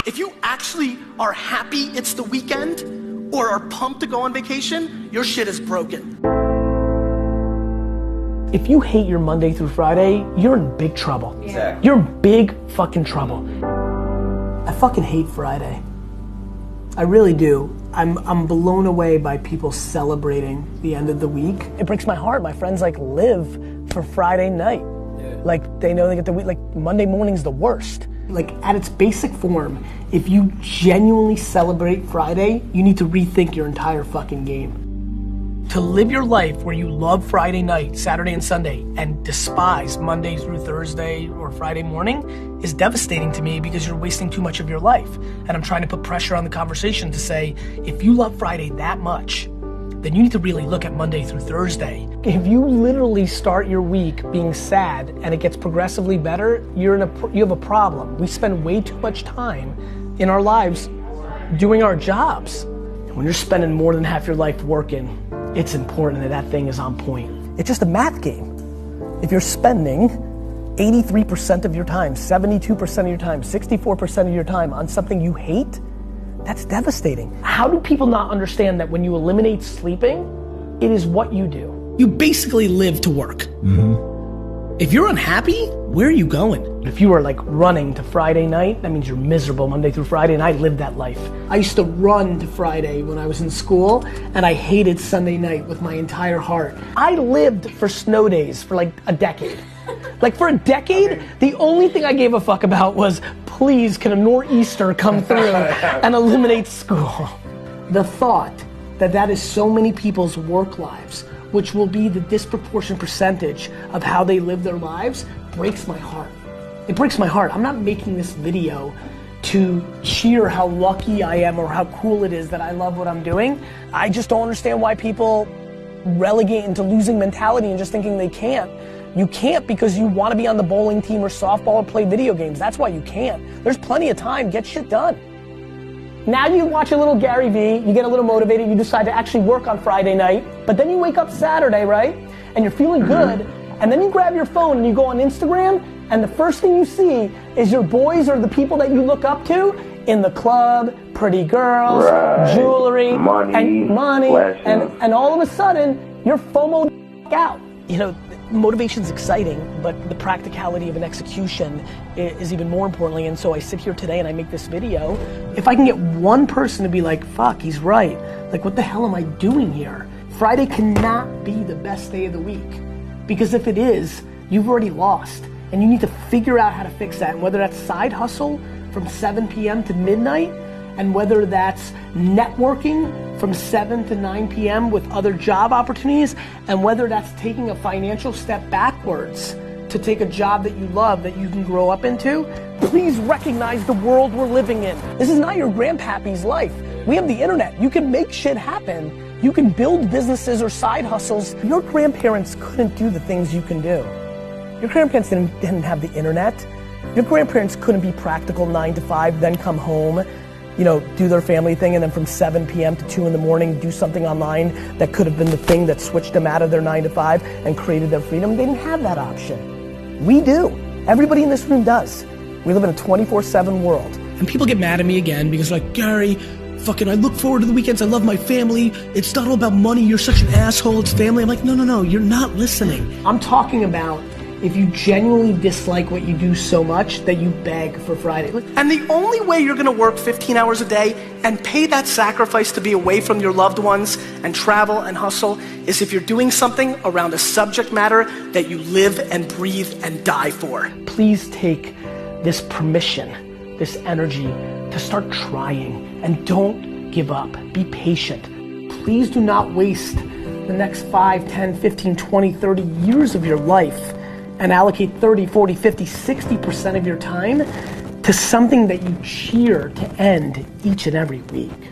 If you actually are happy it's the weekend or are pumped to go on vacation, your shit is broken. If you hate your Monday through Friday, you're in big trouble. Exactly. You're in big fucking trouble. I fucking hate Friday. I really do. I'm blown away by people celebrating the end of the week. It breaks my heart. My friends like live for Friday night. Yeah. Like they know they get the week, like Monday morning's the worst. Like at its basic form, if you genuinely celebrate Friday, you need to rethink your entire fucking game. To live your life where you love Friday night, Saturday and Sunday, and despise Monday through Thursday or Friday morning is devastating to me because you're wasting too much of your life. And I'm trying to put pressure on the conversation to say, if you love Friday that much, then you need to really look at Monday through Thursday. If you literally start your week being sad and it gets progressively better, you have a problem. We spend way too much time in our lives doing our jobs. When you're spending more than half your life working, it's important that that thing is on point. It's just a math game. If you're spending 83% of your time, 72% of your time, 64% of your time on something you hate, that's devastating. How do people not understand that when you eliminate sleeping, it is what you do? You basically live to work. Mm-hmm. If you're unhappy, where are you going? If you are like running to Friday night, that means you're miserable Monday through Friday, and I lived that life. I used to run to Friday when I was in school, and I hated Sunday night with my entire heart. I lived for snow days for like a decade. Like for a decade, the only thing I gave a fuck about was, please can a nor'easter come through and eliminate school. The thought that that is so many people's work lives, which will be the disproportionate percentage of how they live their lives, breaks my heart. It breaks my heart. I'm not making this video to cheer how lucky I am or how cool it is that I love what I'm doing. I just don't understand why people relegate into losing mentality and just thinking they can't. You can't because you want to be on the bowling team or softball or play video games. That's why you can't. There's plenty of time. Get shit done. Now you watch a little Gary Vee, you get a little motivated, you decide to actually work on Friday night, but then you wake up Saturday, right? And you're feeling good, and then you grab your phone and you go on Instagram, and the first thing you see is your boys or the people that you look up to in the club, pretty girls, jewelry, money, and all of a sudden, you're FOMO'd out. You know, motivation's exciting, but the practicality of an execution is even more importantly, and so I sit here today and I make this video. If I can get one person to be like, fuck, he's right. Like, what the hell am I doing here? Friday cannot be the best day of the week, because if it is, you've already lost, and you need to figure out how to fix that, and whether that's side hustle from 7 p.m. to midnight, and whether that's networking from 7 to 9 p.m. with other job opportunities, and whether that's taking a financial step backwards to take a job that you love that you can grow up into, please recognize the world we're living in. This is not your grandpappy's life. We have the internet. You can make shit happen. You can build businesses or side hustles. Your grandparents couldn't do the things you can do. Your grandparents didn't have the internet. Your grandparents couldn't be practical 9 to 5, then come home, you know, do their family thing, and then from 7 p.m. to 2 in the morning, do something online that could have been the thing that switched them out of their 9 to 5 and created their freedom. They didn't have that option. We do. Everybody in this room does. We live in a 24/7 world. And people get mad at me again because like, Gary, fucking I look forward to the weekends, I love my family, it's not all about money, you're such an asshole, it's family. I'm like, no, you're not listening. I'm talking about if you genuinely dislike what you do so much that you beg for Friday. And the only way you're gonna work 15 hours a day and pay that sacrifice to be away from your loved ones and travel and hustle is if you're doing something around a subject matter that you live and breathe and die for. Please take this permission, this energy to start trying, and don't give up. Be patient. Please do not waste the next 5, 10, 15, 20, 30 years of your life and allocate 30, 40, 50, 60% of your time to something that you cheer to end each and every week.